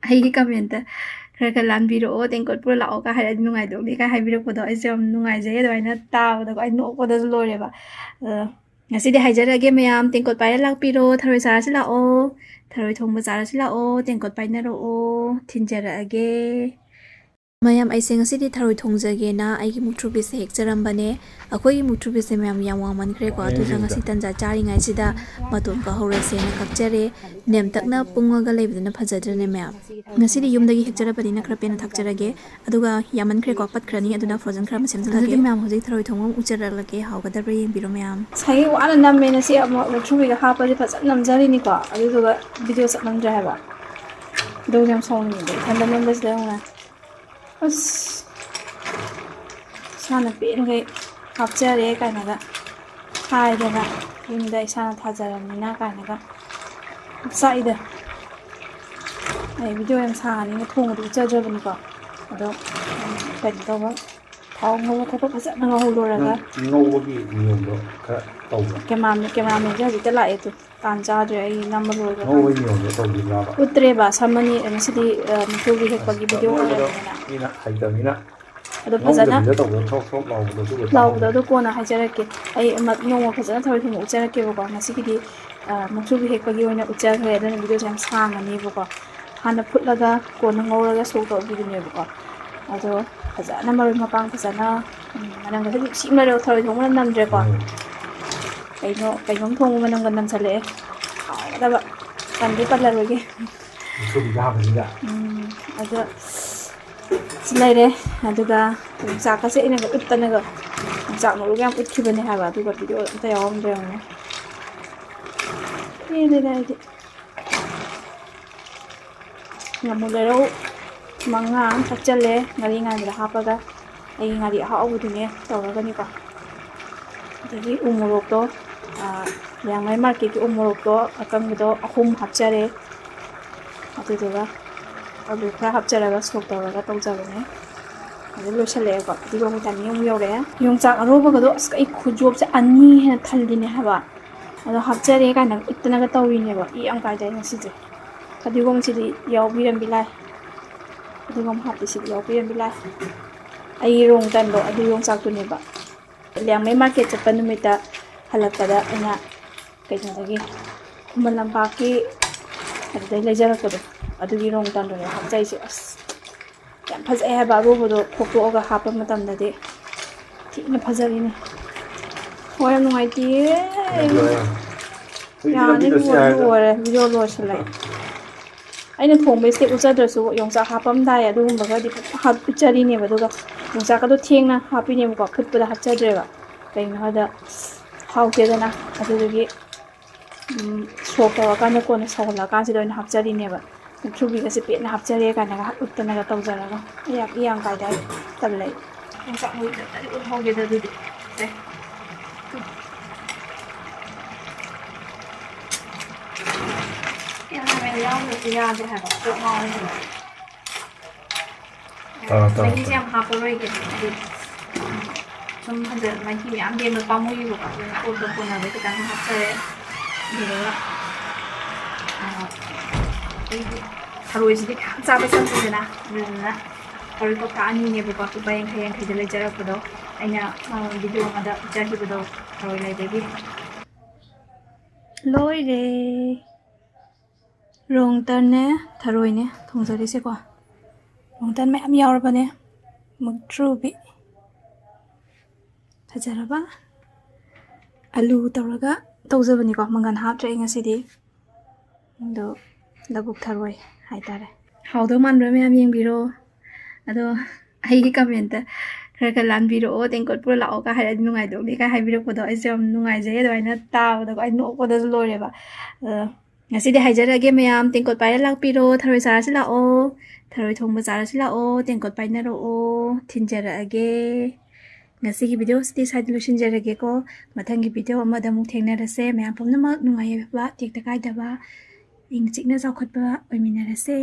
ꯑꯩꯒꯤ ꯀꯃꯦꯟꯇ ꯈꯔ ꯂꯥꯟꯕꯤꯔꯛꯑꯣ ꯇꯦꯡꯀꯣꯠ ꯄꯨꯔ ꯂꯥꯛꯑꯣꯒ ꯍꯥꯏꯔꯗꯤ ꯅꯨꯡꯉꯥꯏꯗꯧꯅꯤ ꯀꯥꯏ ꯍꯥꯏꯕꯤꯔꯛꯄꯗꯣ ꯑꯩꯁꯦ ꯌꯥꯝ ꯅꯨꯡꯉꯥꯏꯖꯩ ꯑꯗꯨꯃꯥꯏꯅ ꯇꯥꯕꯗꯀꯣ ꯑꯩ ꯅꯣꯛꯄꯗꯁꯨ ꯂꯣꯏꯔꯦꯕ ꯉꯁꯤꯗꯤ ꯍꯥꯏꯖꯔꯛꯑꯒꯦ ꯃꯌꯥꯝ ꯇꯦꯡꯀꯣꯠ ꯄꯥꯏꯔ ꯂꯥꯛꯄꯤꯔꯣ ꯊꯔꯣꯏ ꯆꯥꯔꯁꯤ ꯂꯥꯛꯑꯣ ꯊꯔꯣꯏ ꯊꯣꯡꯕ ꯆꯥꯔꯁꯤ ꯂꯥꯛꯑꯣ ꯇꯦꯡꯀꯣꯠ ꯄꯥꯏꯅꯔꯛꯑꯣ ꯊꯤꯟꯖꯔꯛꯑꯒꯦ ꯃꯌꯥꯝ ꯑꯩꯁꯦ ꯉꯁꯤꯗꯤ ꯊꯔꯣꯏ ꯊꯣꯡꯖꯒꯦꯅ ꯑꯩꯒꯤ ꯃꯨꯛꯊ꯭ꯔꯨꯕꯤꯁꯦ ꯍꯦꯛꯆꯔꯝꯕꯅꯦ ꯑꯩꯈꯣꯏꯒꯤ ꯃꯨꯛꯊ꯭ꯔꯨꯕꯤꯁꯦ ꯃꯌꯥꯝ ꯌꯥꯝ ꯋꯥꯡꯃꯟꯈ꯭ꯔꯦꯀꯣ ꯑꯗꯨꯅ ꯉꯁꯤ ꯇꯟꯖꯥ ꯆꯥꯔꯤꯉꯩꯁꯤꯗ ꯃꯇꯣꯟ ꯀꯛꯍꯧꯔꯁꯦꯅ ꯀꯛꯆꯔꯦ ꯅꯦꯝꯇꯛꯅ ꯄꯨꯡꯉꯒ ꯂꯩꯕꯗꯨꯅ ꯐꯖꯗ꯭ꯔꯅꯦ ꯃꯌꯥꯝ ꯉꯁꯤꯗꯤ ꯌꯨꯝꯗꯒꯤ ꯍꯦꯛꯆꯔꯕꯅꯤꯅ ꯈꯔ ꯄꯦꯟꯅ ꯊꯥꯛꯆꯔꯒꯦ ꯑꯗꯨꯒ ꯌꯥꯝꯃꯟꯈ꯭ꯔꯦꯀꯣ ꯄꯠꯈ꯭ꯔꯅꯤ ꯑꯗꯨꯅ ꯐ꯭ꯔꯣꯖꯟ ꯈꯔ ꯑꯃ ꯁꯦꯝꯖꯤꯜꯂꯒꯦ ꯑꯗꯨꯗꯤ ꯃꯌꯥꯝ ꯍꯧꯖꯤꯛ ꯊꯔꯣꯏ ꯊꯣꯡꯕ ꯎꯖꯔꯛꯂꯒꯦ ꯍꯥꯎꯒꯗꯕ꯭ꯔꯥ ꯌꯦꯡꯕꯤꯔꯣ ꯃꯌꯥꯝ ꯉꯁꯥꯏꯒꯤ ꯋꯥꯅ ꯅꯝꯃꯦꯅ ꯁꯤ ꯑꯃꯨꯛ ꯃꯨꯛꯊ꯭ꯔꯨꯕꯤꯒ ꯍꯥꯞꯄꯁꯦ ꯐꯖꯅ ꯅꯝꯖꯔꯤꯅꯤꯀꯣ ꯑꯗꯨꯗꯨꯒ ꯚꯤꯗꯤꯑꯣ ꯆꯠꯂꯝꯗ꯭ꯔꯦ ꯍꯥꯏꯕ ꯑꯗꯨꯒ ꯌꯥꯝ ꯁꯥꯎꯅꯤꯡꯉꯦ ꯏꯊꯟꯗ ꯅꯝꯕꯁꯤꯗ ꯌꯦꯡꯉꯨꯅꯦ ꯑꯁ ꯏꯁꯥꯅ ꯄꯦꯟꯈꯩ ꯍꯥꯞꯆꯔꯦ ꯀꯥꯏꯅꯒ ꯍꯥꯏꯗꯅ ꯌꯨꯝꯗ ꯏꯁꯥꯅ ꯊꯥꯖꯔꯕꯅꯤꯅ ꯀꯥꯏꯅꯒ ꯆꯥꯛꯏꯗ ꯑꯩ ꯚꯤꯗꯤꯑꯣ ꯌꯥꯝ ꯁꯥꯡꯉꯅꯤꯅ ꯊꯣꯡꯕꯗꯤ ꯎꯠꯆꯗ꯭ꯔꯕꯅꯤꯀꯣ ꯑꯗꯣ ꯀꯩꯅꯣ ꯇꯧꯕ ꯊꯥꯎ ꯉꯧꯕ ꯈꯣꯠꯄ ꯐꯖꯅ ꯉꯧꯍꯧꯗꯣꯔꯒ ꯉꯧꯕꯒꯤ ꯅꯤꯌꯣꯝꯗꯣ ꯈꯔ ꯇꯧꯕ꯭ꯔꯥ ꯀꯦꯃꯦꯔꯥꯃꯦꯟꯁꯦ ꯍꯧꯖꯤꯛꯇ ꯂꯥꯛꯑꯦ ꯇꯨ ꯇꯥꯟ ꯆꯥꯗ꯭ꯔꯦ ꯑꯩ ꯅꯝꯕ ꯂꯣꯏꯈ꯭ꯔ ꯀꯥꯟꯗ ꯉꯧꯕꯒꯤ ꯅꯤꯌꯣꯝꯗꯣ ꯇꯧꯕꯤꯕ꯭ꯔꯥꯕ ꯎꯠꯇ꯭ꯔꯦꯕ ꯁꯝꯃꯅꯤ ꯉꯁꯤꯗꯤ ꯃꯨꯛꯊ꯭ꯔꯨꯕꯤ ꯑꯁ ꯍꯦꯛꯄꯒꯤ ꯚꯤꯗꯤꯑꯣ ꯑꯗꯨꯒꯨꯝꯕꯗꯣ ꯑꯣꯏꯔꯕꯅꯤꯅ ꯃꯤꯅ ꯍꯩꯇꯕꯅꯤꯅ ꯑꯗꯣ ꯐꯖꯅ ꯉꯧꯗꯕꯤꯗ ꯇꯧꯕꯗꯣ ꯊ꯭ꯔꯣꯛ ꯊ꯭ꯔꯣꯛ ꯂꯥꯎꯕꯗꯣ ꯑꯗꯨꯒ ꯂꯥꯎꯕꯗꯣ ꯇꯥꯍꯜꯂꯦ ꯑꯗꯨ ꯀꯣꯟꯅ ꯍꯥꯏꯖꯔꯛꯀꯦ ꯑꯩ ꯅꯣꯡꯃ ꯐꯖꯅ ꯊꯔꯣꯏ ꯊꯣꯡꯕ ꯎꯠꯆꯔꯛꯀꯦꯕꯀꯣ ꯉꯁꯤꯒꯤꯗꯤ ꯃꯨꯛꯊ꯭ꯔꯨꯕꯤ ꯍꯦꯛꯄꯒꯤ ꯑꯣꯏꯅ ꯎꯠꯆꯈ꯭ꯔꯦ ꯑꯗꯨꯅ ꯚꯤꯗꯤꯑꯣꯁꯦ ꯌꯥꯝ ꯁꯥꯡꯉꯅꯦꯕꯀꯣ ꯍꯥꯟꯅ ꯐꯨꯠꯂꯒ ꯀꯣꯟꯅ ꯉꯧꯔꯒ ꯁꯣꯛ ꯇꯧꯈꯤꯕꯅꯦꯕꯀꯣ ꯑꯗꯣ ꯐꯖꯅ ꯃꯔꯣꯏ ꯃꯄꯥꯡ ꯐꯖꯅ ꯃꯅꯝꯒ ꯍꯧꯖꯤꯛ ꯁꯤꯃꯔꯣ ꯊꯔꯣꯏ ꯊꯣꯡꯕ ꯃꯅꯝ ꯅꯝꯗ꯭ꯔꯦꯀꯣ ꯀꯩꯅꯣꯝ ꯊꯣꯡꯕ ꯃꯅꯝꯒ ꯅꯝꯁꯜꯂꯛꯑꯦ ꯍꯥꯎꯒꯗꯕ ꯄꯟꯗꯤ ꯄꯜꯂꯔꯣꯏꯒꯦ ꯃꯨꯛꯊ꯭ꯔꯨꯕꯤꯗ ꯍꯥꯞꯄꯅꯤꯅ ꯑꯗꯣ ꯁꯤ ꯂꯩꯔꯦ ꯑꯗꯨꯒ ꯌꯣꯡꯆꯥꯛꯀꯁꯦ ꯑꯩꯅꯒ ꯎꯠꯇꯅꯒ ꯌꯣꯡꯆꯥꯛ ꯃꯔꯨꯒ ꯌꯥꯝ ꯎꯠꯈꯤꯕꯅꯦ ꯍꯥꯏꯕ ꯑꯗꯨꯒ ꯚꯤꯗꯤꯑꯣ ꯑꯝꯇ ꯌꯥꯎꯔꯝꯗ꯭ꯔꯦ ꯌꯦꯡꯉꯨꯅꯦ ꯄꯦꯜꯂꯦꯗ ꯑꯩꯗꯤ ꯉꯥꯃꯨ ꯂꯩꯔꯧ 5 ꯑꯃ ꯊꯛꯆꯜꯂꯦ ꯉꯥꯔꯤ ꯉꯥꯟꯕꯗ ꯍꯥꯞꯄꯒ ꯑꯩꯒꯤ ꯉꯥꯔꯤ ꯑꯍꯥꯎꯕꯗꯨꯅꯦ ꯇꯧꯔꯒꯅꯤꯀꯣ ꯑꯗꯒꯤ ꯎ ꯃꯣꯔꯣꯛꯇꯣ ꯂꯤꯌꯥꯡꯃꯩ ꯃꯥꯔꯀꯦꯠꯀꯤ ꯎ ꯃꯣꯔꯣꯛꯇꯣ ꯑꯀꯪꯕꯗꯣ 3 ꯍꯥꯞꯆꯔꯦ ꯑꯗꯨꯗꯨꯒ ꯑꯂꯨ ꯈꯔ ꯍꯥꯞꯆꯔꯒ ꯁꯣꯛ ꯇꯧꯔꯒ ꯇꯧꯖꯕꯅꯦ ꯑꯗꯨ ꯂꯣꯏꯁꯤꯜꯂꯛꯑꯦꯀꯣ ꯐꯗꯤꯒꯣꯝꯒꯤ ꯇꯥꯏꯃꯤꯡ ꯑꯃꯨꯛ ꯌꯧꯔꯛꯑꯦ ꯌꯣꯡꯆꯥꯛ ꯑꯔꯣꯕꯒꯗꯣ ꯑꯁ ꯑꯩ ꯈꯨꯖꯣꯞꯁꯦ 2 ꯍꯦꯟꯅ ꯊꯜꯂꯤꯅꯦ ꯍꯥꯏꯕ ꯑꯗꯣ ꯍꯥꯞꯆꯔꯦ ꯀꯥꯏꯅ ꯎꯠꯇꯅꯒ ꯇꯧꯔꯤꯅꯦꯕ ꯏ ꯌꯥꯝ ꯀꯥꯏꯗꯩ ꯉꯁꯤꯁꯦ ꯐꯗꯤꯒꯣꯝꯁꯤꯗꯤ ꯌꯥꯎꯕꯤꯔꯝꯕꯤ ꯂꯥꯏ ꯐꯗꯤꯒꯣꯝ ꯍꯥꯞꯄꯤꯁꯤꯗꯤ ꯌꯥꯎꯕꯤꯔꯝꯕꯤ ꯂꯥꯏ ꯑꯩꯒꯤ ꯔꯣꯡ ꯇꯟꯗꯣ ꯑꯗꯨ ꯌꯣꯡꯆꯥꯛꯇꯨꯅꯦꯕ ꯂꯤꯌꯥꯡꯃꯩ ꯃꯥꯔꯀꯦꯠ ꯆꯠꯄ ꯅꯨꯃꯤꯠꯇ ꯍꯜꯂꯛꯄꯗ ꯑꯩꯅ ꯀꯩꯅꯣꯗꯒꯤ ꯈꯨꯃꯟ ꯂꯝꯄꯥꯛꯀꯤ ꯑꯗꯨꯗꯩ ꯂꯩꯖꯔꯛꯄꯗꯣ ꯑꯗꯨꯒꯤ ꯔꯣꯡ ꯇꯟꯗꯨꯅꯦ ꯍꯥꯞꯆꯩꯁꯦ ꯑꯁ ꯌꯥꯝ ꯐꯖꯩ ꯍꯥꯏꯕ ꯑꯔꯣꯕꯗꯣ ꯈꯣꯛꯇꯣꯛꯑꯒ ꯍꯥꯞꯄ ꯃꯇꯝꯗꯗꯤ ꯊꯤꯅ ꯐꯖꯔꯤꯅꯦ ꯍꯣꯏ ꯌꯥꯝ ꯅꯨꯡꯉꯥꯏꯇꯤꯌꯦ ꯍꯧꯖꯤꯛꯇꯤ ꯌꯥꯔꯅꯤ ꯅꯝꯕꯤꯗ꯭ꯔꯁꯨ ꯌꯥꯔꯦꯗ ꯂꯣꯏꯔꯦ ꯚꯤꯗꯤꯑꯣ ꯂꯣꯏꯁꯤꯜꯂꯛꯑꯦ ꯑꯩꯅ ꯊꯣꯡꯕꯩ ꯁ꯭ꯇꯦꯞ ꯎꯠꯆꯗ꯭ꯔꯁꯨ ꯌꯣꯡꯆꯥꯛ ꯍꯥꯞꯄꯝꯗꯥꯏ ꯑꯗꯨꯒꯨꯝꯕꯒꯗꯤ ꯐꯖꯅ ꯎꯠꯆꯔꯤꯅꯦꯕ ꯑꯗꯨꯒ ꯌꯣꯡꯆꯥꯛꯀꯗꯣ ꯊꯦꯡꯅ ꯍꯥꯞꯄꯤꯅꯦꯕꯀꯣ ꯐꯨꯠꯄꯗ ꯍꯥꯞꯆꯗ꯭ꯔꯦꯕ ꯀꯩꯒꯤꯅꯣ ꯍꯥꯏꯕꯗ ꯍꯥꯎꯇꯦꯗꯅ ꯑꯗꯨꯗꯨꯒꯤ ꯁꯣꯛ ꯇꯧꯔꯀꯥꯟꯗ ꯀꯣꯟꯅ ꯁꯧꯍꯜꯂꯛꯑꯀꯥꯟꯁꯤꯗ ꯑꯣꯏꯅ ꯍꯥꯞꯆꯔꯤꯅꯦꯕ ꯃꯨꯛꯊ꯭ꯔꯨꯕꯤꯒꯁꯦ ꯄꯦꯠꯅ ꯍꯥꯞꯆꯔꯦ ꯀꯥꯏꯅꯒ ꯎꯠꯇꯅꯒ ꯇꯧꯖꯔꯒ ꯏ ꯌꯥꯝ ꯀꯥꯏꯗ ꯇꯜꯂꯦ ꯌꯣꯡꯆꯥꯛ ꯃꯔꯨꯁꯦ ꯑꯝꯇꯗꯤ ꯎꯠꯍꯧꯒꯦꯗ ꯑꯗꯨꯗꯤ ꯁꯦ ꯀꯦꯃꯦꯔꯥꯃꯦꯟ ꯌꯥꯎꯗ꯭ꯔꯁꯨ ꯌꯥꯗꯦ ꯍꯥꯏꯕ ꯀꯣꯛ ꯉꯥꯎꯋꯦ ꯍꯥꯏꯕ ꯃꯍꯤꯁꯦ ꯌꯥꯝ ꯍꯥꯞꯄꯔꯣꯏꯒꯦ ꯍꯥꯏꯗꯤ ꯁꯨꯝ ꯃꯍꯤ ꯃꯌꯥꯝ ꯂꯦꯝꯕ ꯄꯥꯝꯃꯨꯏꯕꯀꯣ ꯑꯗꯨꯅ ꯀꯣꯟꯅ ꯀꯣꯟꯅꯕꯩ ꯈꯤꯇꯪ ꯍꯥꯞꯆꯔꯦ ꯑꯗꯨꯗꯨꯒ ꯑꯩꯒꯤ ꯊꯔꯣꯏꯁꯤꯗꯤ ꯃꯌꯥꯝ ꯆꯥꯕ ꯆꯪꯗꯦꯗꯅ ꯑꯗꯨꯗꯨꯅ ꯊꯔꯣꯏ ꯀꯧꯇꯥ 2ꯅꯦꯕꯀꯣ ꯂꯨꯄꯥ 50-50ꯗ ꯂꯩꯖꯔꯛꯄꯗꯣ ꯑꯩꯅ ꯚꯤꯗꯤꯑꯣ ꯑꯃꯗ ꯎꯠꯆꯈꯤꯕꯗꯣ ꯊꯔꯣꯏ ꯂꯩꯕꯒꯤ ꯂꯣꯏꯔꯦ ꯔꯣꯡ ꯇꯟꯅꯦ ꯊꯔꯣꯏꯅꯦ ꯊꯣꯡꯖꯔꯤꯁꯦꯀꯣ ꯔꯣꯡ ꯇꯟ ꯃꯌꯥꯝ ꯌꯥꯎꯔꯕꯅꯦ ꯃꯨꯛꯊ꯭ꯔꯨꯕꯤ ꯐꯖꯔꯕ ꯑꯂꯨ ꯇꯧꯔꯒ ꯇꯧꯖꯕꯅꯤꯀꯣ ꯃꯪꯒꯟ ꯍꯥꯞꯇ꯭ꯔꯦ ꯑꯩ ꯉꯁꯤꯗꯤ ꯑꯗꯣ ꯂꯧꯕꯨꯛ ꯊꯔꯣꯏ ꯍꯥꯏꯇꯥꯔꯦ ꯍꯥꯎꯗꯧ ꯃꯥꯟꯕ꯭ꯔꯥ ꯃꯌꯥꯝ ꯌꯦꯡꯕꯤꯔꯣ ꯑꯗꯣ ꯑꯩꯒꯤ ꯀꯃꯦꯟꯇ ꯈꯔ ꯂꯥꯟꯕꯤꯔꯛꯑꯣ ꯇꯦꯡꯀꯣꯠ ꯄꯨꯔ ꯂꯥꯛꯑꯣꯒ ꯍꯥꯏꯔꯗꯤ ꯅꯨꯡꯉꯥꯏꯗꯧꯅꯤ ꯀꯥꯏ ꯍꯥꯏꯕꯤꯔꯛꯄꯗꯣ ꯑꯩꯁꯦ ꯌꯥꯝ ꯅꯨꯡꯉꯥꯏꯖꯩ ꯑꯗꯨꯃꯥꯏꯅ ꯇꯥꯕꯗꯀꯣ ꯑꯩ ꯅꯣꯛꯄꯗꯁꯨ ꯂꯣꯏꯔꯦꯕ ꯉꯁꯤꯗꯤ ꯍꯥꯏꯖꯔꯛꯑꯒꯦ ꯃꯌꯥꯝ ꯇꯦꯡꯀꯣꯠ ꯄꯥꯏꯔ ꯂꯥꯛꯄꯤꯔꯣ ꯊꯔꯣꯏ ꯆꯥꯔꯁꯤ ꯂꯥꯛꯑꯣ ꯊꯔꯣꯏ ꯊꯣꯡꯕ ꯆꯥꯔꯁꯤ ꯂꯥꯛꯑꯣ ꯇꯦꯡꯀꯣꯠ ꯄꯥꯏꯅꯔꯛꯑꯣ ꯊꯤꯟꯖꯔꯛꯑꯒꯦ ꯉꯁꯤꯒꯤ ꯚꯤꯗꯤꯑꯣꯁꯤꯗꯤ ꯁ꯭ꯋꯥꯏꯗ ꯂꯣꯏꯁꯤꯟꯖꯔꯒꯦꯀꯣ ꯃꯊꯪꯒꯤ ꯚꯤꯗꯤꯑꯣ ꯑꯃꯗ ꯑꯃꯨꯛ ꯊꯦꯡꯅꯔꯁꯦ ꯃꯌꯥꯝ ꯄꯨꯝꯅꯃꯛ ꯅꯨꯡꯉꯥꯏꯕ ꯇꯦꯛꯇ ꯀꯥꯏꯗꯕ ꯏꯪ ꯆꯤꯛꯅ ꯆꯥꯎꯈꯠꯄ ꯑꯣꯏꯃꯤꯟꯅꯔꯁꯦ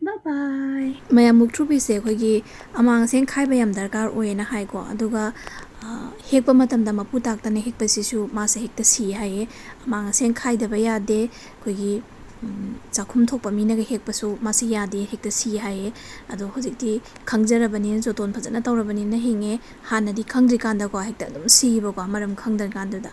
ꯕꯥꯏ ꯕꯥꯏ ꯃꯌꯥꯝ ꯃꯨꯛꯊ꯭ꯔꯨꯕꯤꯁꯦ ꯑꯩꯈꯣꯏꯒꯤ ꯑꯃꯥꯡ ꯑꯁꯦꯡ ꯈꯥꯏꯕ ꯌꯥꯝ ꯗꯔꯀꯥꯔ ꯑꯣꯏꯌꯦꯅ ꯍꯥꯏꯀꯣ ꯑꯗꯨꯒ ꯍꯦꯛꯄ ꯃꯇꯝꯗ ꯃꯄꯨ ꯇꯥꯛꯇꯅ ꯍꯦꯛꯄꯁꯤꯁꯨ ꯃꯥꯁꯦ ꯍꯦꯛꯇ ꯁꯤ ꯍꯥꯏꯌꯦ ꯑꯃꯥꯡ ꯑꯁꯦꯡ ꯈꯥꯏꯗꯕ ꯌꯥꯗꯦ ꯑꯩꯈꯣꯏꯒꯤ ꯆꯥꯛꯈꯨꯝ ꯊꯣꯛꯄ ꯃꯤꯅꯒ ꯍꯦꯛꯄꯁꯨ ꯃꯥꯁꯤ ꯌꯥꯗꯦ ꯍꯦꯛꯇ ꯁꯤ ꯍꯥꯏꯌꯦ ꯑꯗꯣ ꯍꯧꯖꯤꯛꯇꯤ ꯈꯪꯖꯔꯕꯅꯤꯅ ꯖꯣꯇꯣꯟ ꯐꯖꯅ ꯇꯧꯔꯕꯅꯤꯅ ꯍꯤꯡꯉꯦ ꯍꯥꯟꯅꯗꯤ ꯈꯪꯗ꯭ꯔꯤꯀꯥꯟꯗꯀꯣ ꯍꯦꯛꯇ ꯑꯗꯨꯝ ꯁꯤꯕꯀꯣ ꯃꯔꯝ ꯈꯪꯗ꯭ꯔꯀꯥꯟꯗꯨꯗ